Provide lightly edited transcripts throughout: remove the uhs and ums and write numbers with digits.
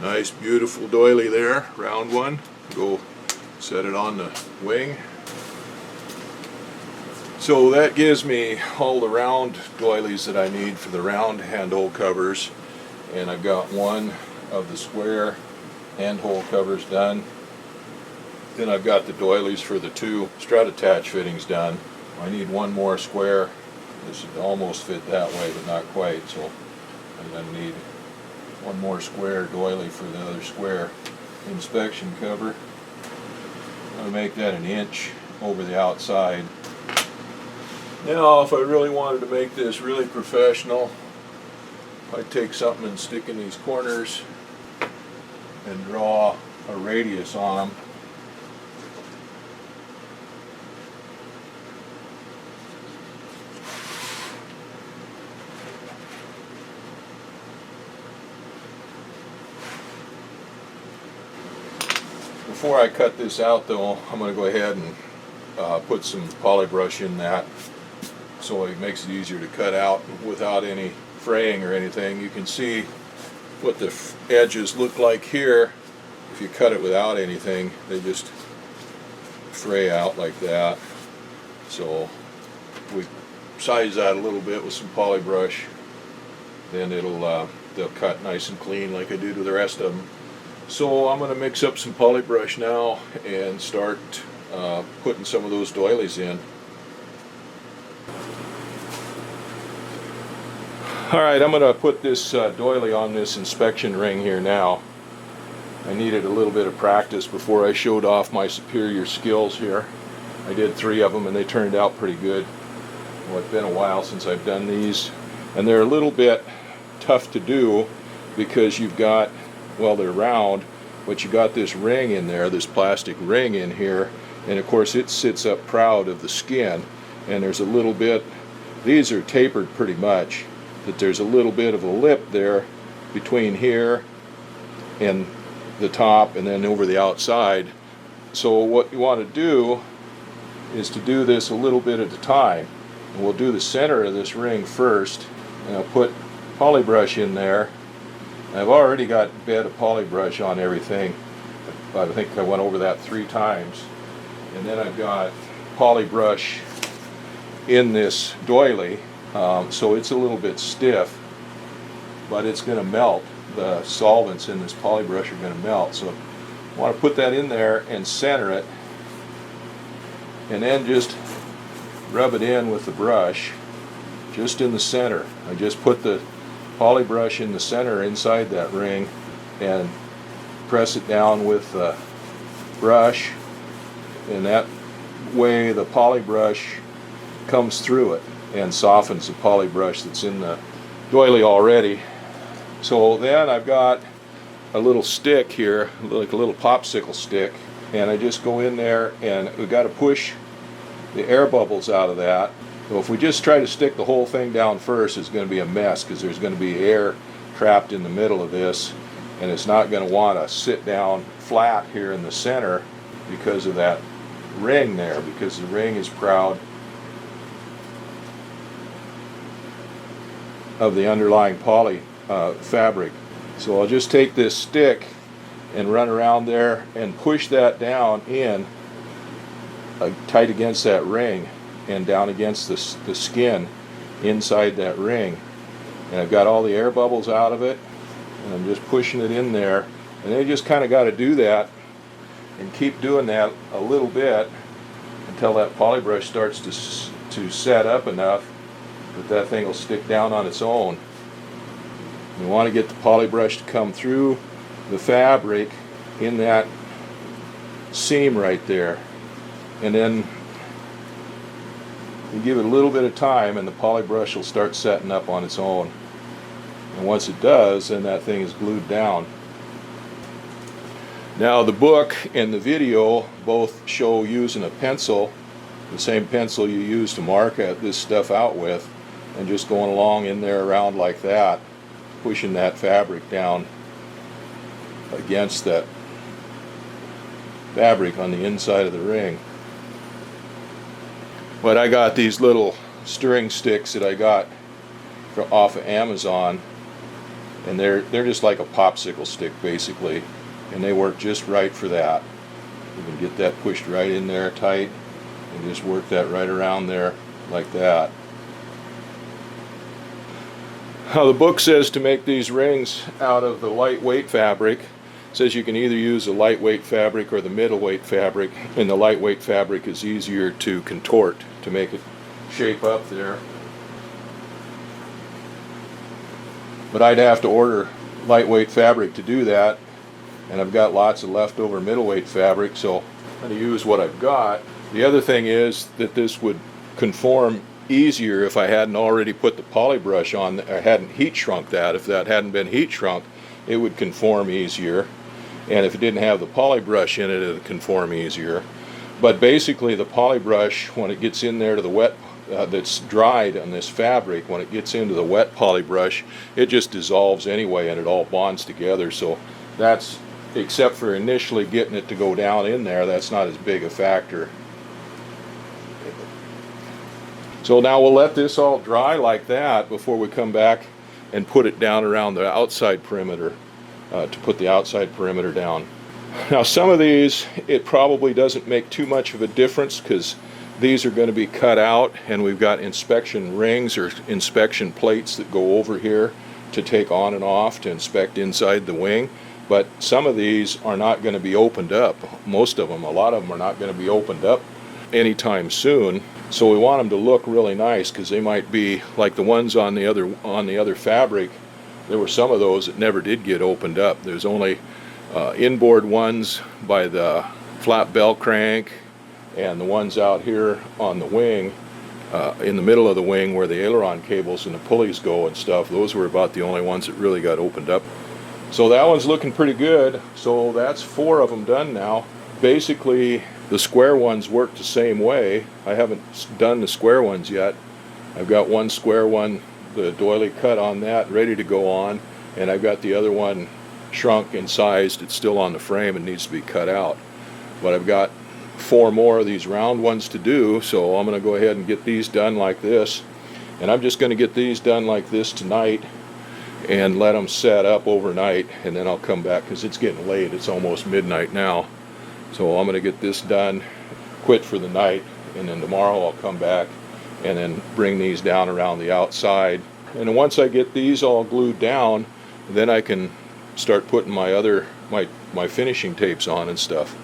Nice beautiful doily there, round one. Go set it on the wing. So that gives me all the round doilies that I need for the round handhole covers, and I've got one of the square handhole covers done. Then I've got the doilies for the two strut attach fittings done. I need one more square. This would almost fit that way, but not quite, so I'm going to need one more square doily for the other square inspection cover. I'm going to make that 1 inch over the outside. Now, if I really wanted to make this really professional, I'd take something and stick in these corners and draw a radius on them. Before I cut this out though, I'm going to go ahead and put some polybrush in that so it makes it easier to cut out without any fraying or anything. You can see what the edges look like here. If you cut it without anything, they just fray out like that. So we size that a little bit with some polybrush, then they'll cut nice and clean like I do to the rest of them. So I'm going to mix up some polybrush now and start putting some of those doilies in. Alright, I'm going to put this doily on this inspection ring here now. I needed a little bit of practice before I showed off my superior skills here. I did 3 of them and they turned out pretty good. Well, it's been a while since I've done these, and they're a little bit tough to do because you've got, well, they're round, but you got this ring in there, this plastic ring in here, and of course it sits up proud of the skin, and there's a little bit, these are tapered pretty much, that there's a little bit of a lip there between here and the top and then over the outside. So what you want to do is to do this a little bit at a time. And we'll do the center of this ring first, and I'll put polybrush in there. I've already got a bed of polybrush on everything. I think I went over that 3 times. And then I've got polybrush in this doily, so it's a little bit stiff, but it's going to melt. The solvents in this polybrush are going to melt. So I want to put that in there and center it, and then just rub it in with the brush just in the center. I just put the polybrush in the center inside that ring and press it down with the brush, and that way the polybrush comes through it and softens the polybrush that's in the doily already. So then I've got a little stick here, like a little popsicle stick, and I just go in there and we've got to push the air bubbles out of that. So if we just try to stick the whole thing down first, it's going to be a mess because there's going to be air trapped in the middle of this, and it's not going to want to sit down flat here in the center because of that ring there, because the ring is proud of the underlying poly fabric. So I'll just take this stick and run around there and push that down in tight against that ring and down against the skin inside that ring. And I've got all the air bubbles out of it, and I'm just pushing it in there, and then you just kind of got to do that and keep doing that a little bit until that polybrush starts to set up enough that thing will stick down on its own. You want to get the polybrush to come through the fabric in that seam right there, and then you give it a little bit of time and the polybrush will start setting up on its own, and once it does, then that thing is glued down. Now the book and the video both show using a pencil, the same pencil you use to mark this stuff out with, and just going along in there around like that, pushing that fabric down against that fabric on the inside of the ring. But I got these little stirring sticks that I got off of Amazon, and they're just like a popsicle stick basically, and they work just right for that. You can get that pushed right in there tight and just work that right around there like that. Now the book says to make these rings out of the lightweight fabric. It says you can either use the lightweight fabric or the middleweight fabric, and the lightweight fabric is easier to contort to make it shape up there. But I'd have to order lightweight fabric to do that, and I've got lots of leftover middleweight fabric, so I'm going to use what I've got. The other thing is that this would conform easier if I hadn't already put the poly brush on, I hadn't heat shrunk that. If that hadn't been heat shrunk, it would conform easier, and if it didn't have the poly brush in it, it would conform easier. But basically the poly brush, when it gets in there to the wet that's dried on this fabric, when it gets into the wet poly brush, it just dissolves anyway and it all bonds together. So that's, except for initially getting it to go down in there, that's not as big a factor. So now we'll let this all dry like that before we come back and put it down around the outside perimeter, to put the outside perimeter down. Now some of these, it probably doesn't make too much of a difference because these are going to be cut out, and we've got inspection rings or inspection plates that go over here to take on and off to inspect inside the wing. But some of these are not going to be opened up. Most of them, a lot of them are not going to be opened up anytime soon. So we want them to look really nice because they might be like the ones on the other fabric. There were some of those that never did get opened up. There's only inboard ones by the flap bell crank, and the ones out here on the wing, in the middle of the wing where the aileron cables and the pulleys go and stuff, those were about the only ones that really got opened up. So that one's looking pretty good. So that's 4 of them done now. Basically the square ones work the same way. I haven't done the square ones yet. I've got one square one, the doily cut on that, ready to go on, and I've got the other one shrunk and sized. It's still on the frame and needs to be cut out. But I've got 4 more of these round ones to do, so I'm going to go ahead and get these done like this. And I'm just going to get these done like this tonight and let them set up overnight, and then I'll come back because it's getting late. It's almost midnight now. So I'm going to get this done, quit for the night, and then tomorrow I'll come back and then bring these down around the outside. And then once I get these all glued down, then I can start putting my finishing tapes on and stuff.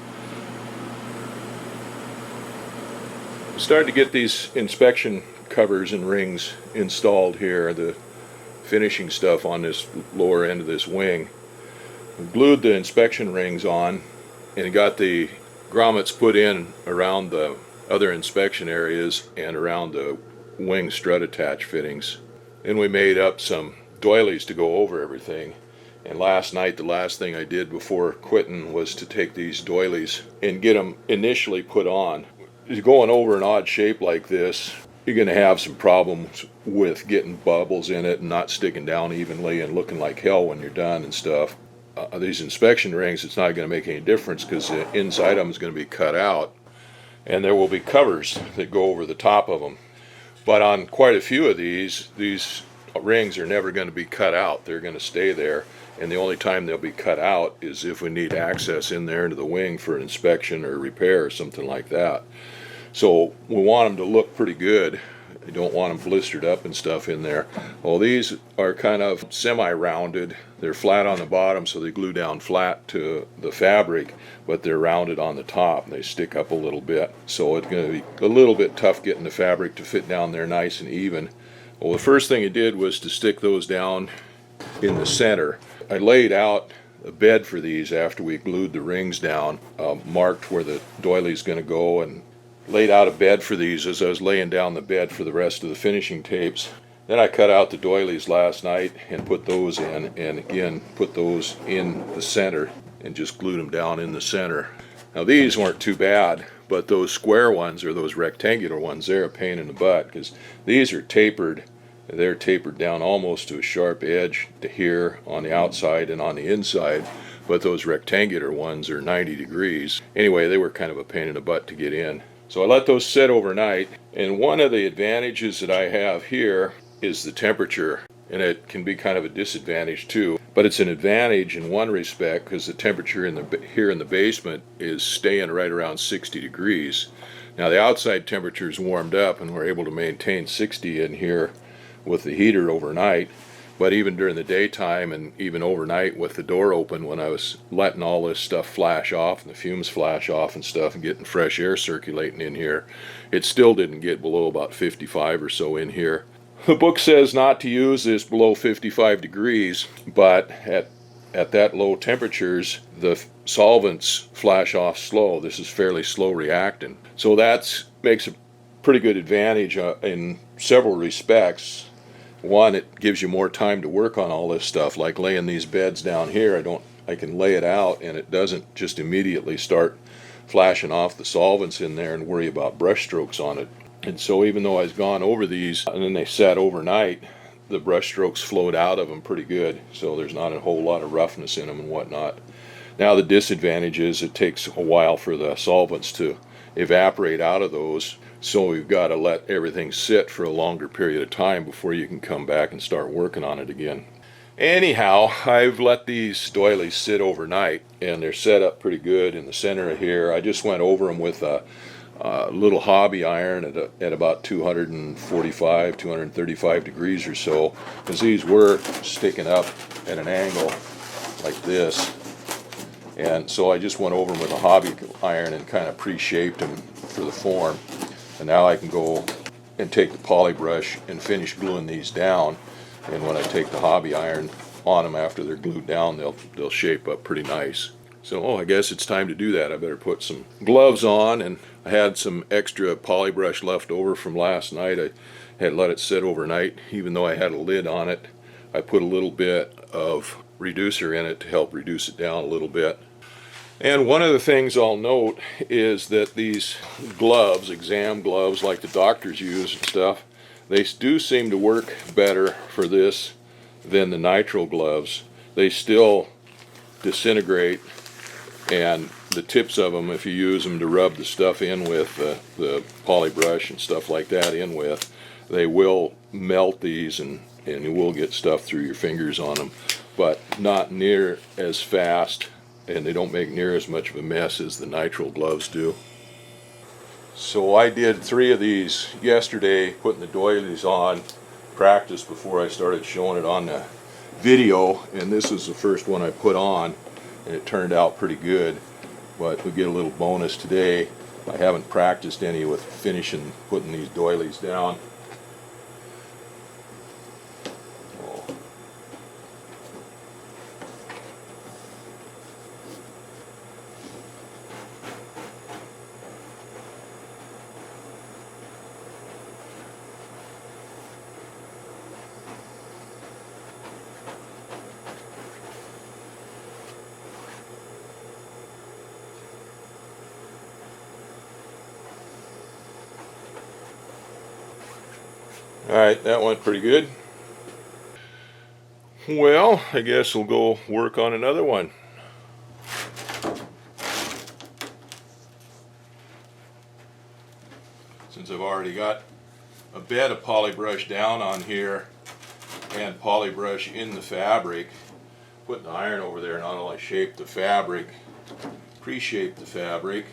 I started to get these inspection covers and rings installed here, the finishing stuff on this lower end of this wing. I glued the inspection rings on and got the grommets put in around the other inspection areas and around the wing strut attach fittings. Then we made up some doilies to go over everything. And last night, the last thing I did before quitting was to take these doilies and get them initially put on. Going over an odd shape like this, you're going to have some problems with getting bubbles in it and not sticking down evenly and looking like hell when you're done and stuff. These inspection rings, it's not going to make any difference because the inside of them is going to be cut out, and there will be covers that go over the top of them. But on quite a few of these rings are never going to be cut out. They're going to stay there, and the only time they'll be cut out is if we need access in there into the wing for an inspection or repair or something like that. So we want them to look pretty good. You don't want them blistered up and stuff in there. Well, these are kind of semi-rounded. They're flat on the bottom, so they glue down flat to the fabric, but they're rounded on the top and they stick up a little bit. So it's going to be a little bit tough getting the fabric to fit down there nice and even. Well, the first thing I did was to stick those down in the center. I laid out a bed for these after we glued the rings down, marked where the doily's going to go, and laid out a bed for these as I was laying down the bed for the rest of the finishing tapes. Then I cut out the doilies last night and put those in, and again put those in the center and just glued them down in the center. Now these weren't too bad, but those square ones or those rectangular ones, they're a pain in the butt because these are tapered. They're tapered down almost to a sharp edge to here on the outside and on the inside, but those rectangular ones are 90 degrees. Anyway, they were kind of a pain in the butt to get in. So I let those sit overnight, and one of the advantages that I have here is the temperature, and it can be kind of a disadvantage too. But it's an advantage in one respect because the temperature here in the basement is staying right around 60 degrees. Now the outside temperature is warmed up and we're able to maintain 60 in here with the heater overnight. But even during the daytime and even overnight with the door open, when I was letting all this stuff flash off and the fumes flash off and stuff and getting fresh air circulating in here, it still didn't get below about 55 or so in here. The book says not to use this below 55 degrees, but at that low temperatures, the solvents flash off slow. This is fairly slow reactant. So that makes a pretty good advantage in several respects. One, it gives you more time to work on all this stuff, like laying these beds down here. I can lay it out and it doesn't just immediately start flashing off the solvents in there and worry about brush strokes on it. And so even though I've gone over these and then they sat overnight, the brush strokes flowed out of them pretty good. So there's not a whole lot of roughness in them and whatnot. Now the disadvantage is it takes a while for the solvents to evaporate out of those. So we've got to let everything sit for a longer period of time before you can come back and start working on it again. Anyhow, I've let these doilies sit overnight and they're set up pretty good in the center of here. I just went over them with a little hobby iron at about 245, 235 degrees or so, because these were sticking up at an angle like this. And so I just went over them with a hobby iron and kind of pre-shaped them for the form. And now I can go and take the poly brush and finish gluing these down. And when I take the hobby iron on them after they're glued down, they'll shape up pretty nice. So I guess it's time to do that. I better put some gloves on, and I had some extra poly brush left over from last night. I had let it sit overnight. Even though I had a lid on it, I put a little bit of reducer in it to help reduce it down a little bit. And one of the things I'll note is that these gloves, exam gloves like the doctors use and stuff, they do seem to work better for this than the nitrile gloves. They still disintegrate, and the tips of them, if you use them to rub the stuff in with, the poly brush and stuff like that in with, they will melt these and you will get stuff through your fingers on them, but not near as fast, and they don't make near as much of a mess as the nitrile gloves do. So I did 3 of these yesterday, putting the doilies on, practice before I started showing it on the video, and this is the first one I put on, and it turned out pretty good. But we get a little bonus today. I haven't practiced any with finishing putting these doilies down. Alright, that went pretty good. Well, I guess we'll go work on another one. Since I've already got a bed of polybrush down on here and polybrush in the fabric, putting the iron over there not only shaped the fabric, pre-shaped the fabric,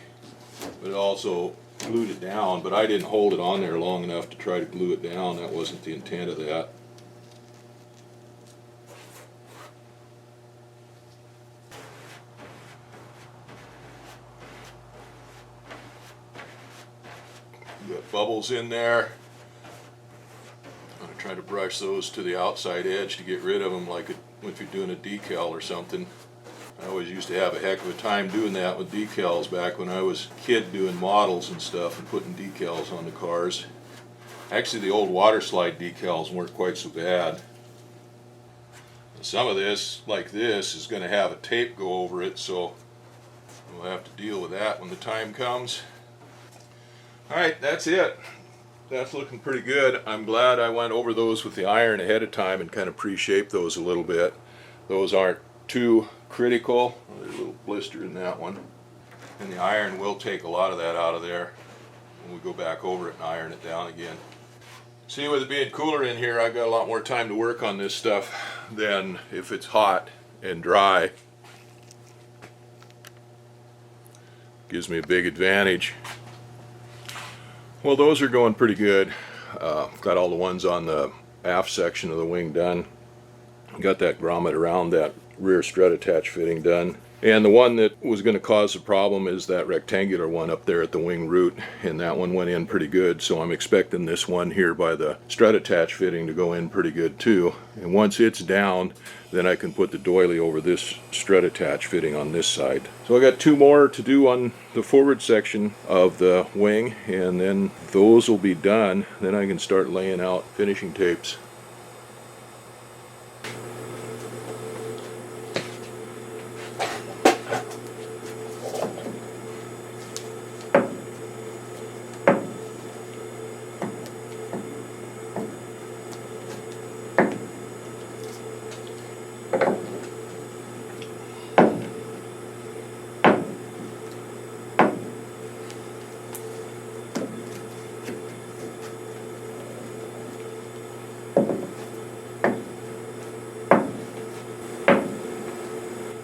but it also glued it down, but I didn't hold it on there long enough to try to glue it down. That wasn't the intent of that. You got bubbles in there. I'm going to try to brush those to the outside edge to get rid of them, like if you're doing a decal or something. I always used to have a heck of a time doing that with decals back when I was a kid, doing models and stuff and putting decals on the cars. Actually, the old water slide decals weren't quite so bad. And some of this, like this, is going to have a tape go over it, so we'll have to deal with that when the time comes. Alright, that's it. That's looking pretty good. I'm glad I went over those with the iron ahead of time and kind of pre-shaped those a little bit. Those aren't too critical. There's a little blister in that one, and the iron will take a lot of that out of there when we go back over it and iron it down again. See, with it being cooler in here, I've got a lot more time to work on this stuff. than if it's hot and dry. Gives me a big advantage. Well, those are going pretty good. Got all the ones on the aft section of the wing done. Got that grommet around that rear strut attach fitting done. And the one that was going to cause the problem is that rectangular one up there at the wing root, and that one went in pretty good, so I'm expecting this one here by the strut attach fitting to go in pretty good too. And once it's down, then I can put the doily over this strut attach fitting on this side. So I got 2 more to do on the forward section of the wing, and then those will be done. Then I can start laying out finishing tapes.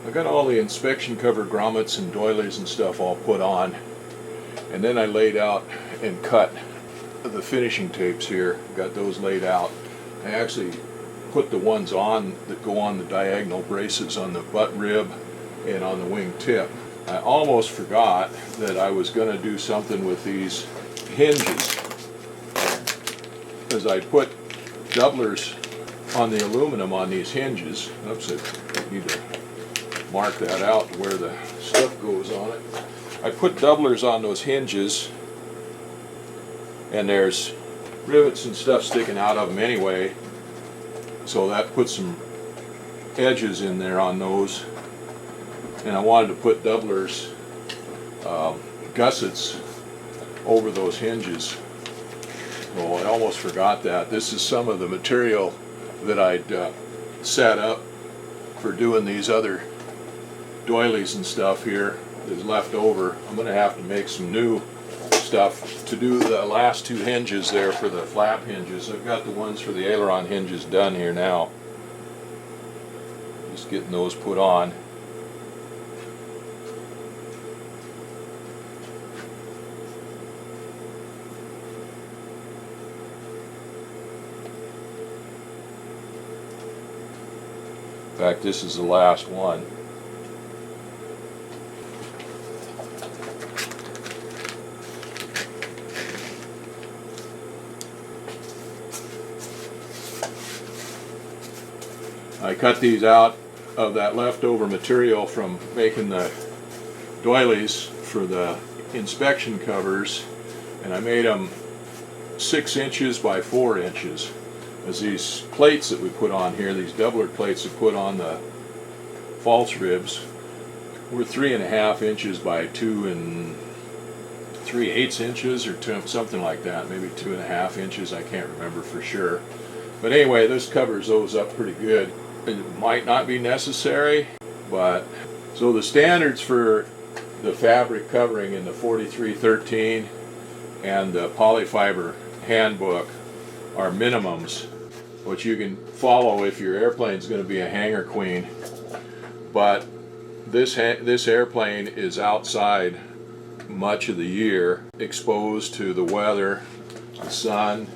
I got all the inspection cover grommets and doilies and stuff all put on, and then I laid out and cut the finishing tapes here. Got those laid out. I actually put the ones on that go on the diagonal braces on the butt rib and on the wing tip. I almost forgot that I was going to do something with these hinges, as I put doublers on the aluminum on these hinges. Oops, I need to mark that out where the stuff goes on it. I put doublers on those hinges, and there's rivets and stuff sticking out of them anyway, so that puts some edges in there on those. And I wanted to put doublers, gussets over those hinges. Well, I almost forgot that. This is some of the material that I'd set up for doing these other doilies and stuff here is left over. I'm going to have to make some new stuff to do the last 2 hinges there for the flap hinges. I've got the ones for the aileron hinges done here now. Just getting those put on. In fact, this is the last one. I cut these out of that leftover material from making the doilies for the inspection covers, and I made them 6 inches by 4 inches. As these plates that we put on here, these doubler plates that put on the false ribs, were 3.5 inches by 2 3/8 inches or something like that, maybe 2.5 inches, I can't remember for sure. But anyway, this covers those up pretty good. It might not be necessary, but so the standards for the fabric covering in the 4313 and the polyfiber handbook are minimums, which you can follow if your airplane's going to be a hangar queen. But this airplane is outside much of the year, exposed to the weather, the sun,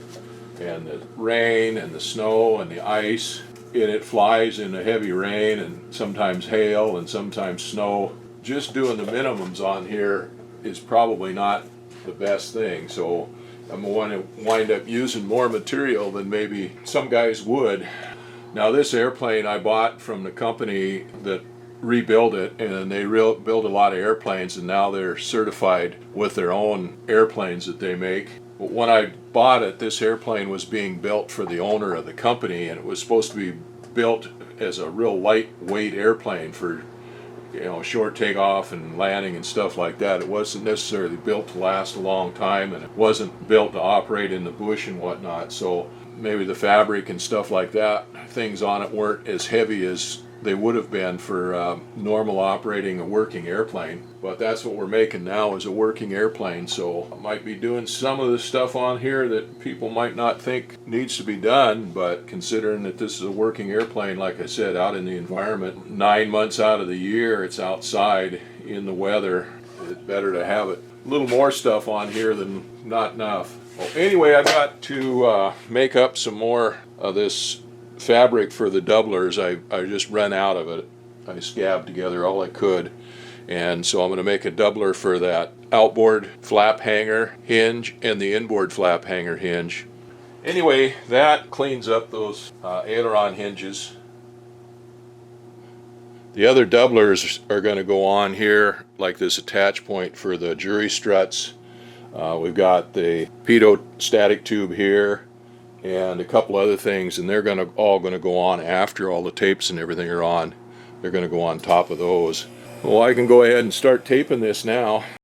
and the rain, and the snow, and the ice. And it flies in the heavy rain, and sometimes hail, and sometimes snow. Just doing the minimums on here is probably not the best thing. So I'm going to wind up using more material than maybe some guys would. Now, this airplane I bought from the company that rebuilt it, and they build a lot of airplanes, and now they're certified with their own airplanes that they make. But when I bought it, this airplane was being built for the owner of the company, and it was supposed to be built as a real lightweight airplane for, short takeoff and landing and stuff like that. It wasn't necessarily built to last a long time, and it wasn't built to operate in the bush and whatnot. So maybe the fabric and stuff like that, things on it weren't as heavy as they would have been for normal operating a working airplane. But that's what we're making now, is a working airplane. So I might be doing some of the stuff on here that people might not think needs to be done, but considering that this is a working airplane, like I said, out in the environment, 9 months out of the year, it's outside in the weather. It's better to have it. A little more stuff on here than not enough. Well, anyway, I got to make up some more of this fabric for the doublers. I just ran out of it. I scabbed together all I could, and so I'm going to make a doubler for that outboard flap hanger hinge and the inboard flap hanger hinge. Anyway, that cleans up those aileron hinges. The other doublers are going to go on here, like this attach point for the jury struts. We've got the pitot static tube here and a couple other things, and they're all going to go on after all the tapes and everything are on. They're going to go on top of those. Well, I can go ahead and start taping this now.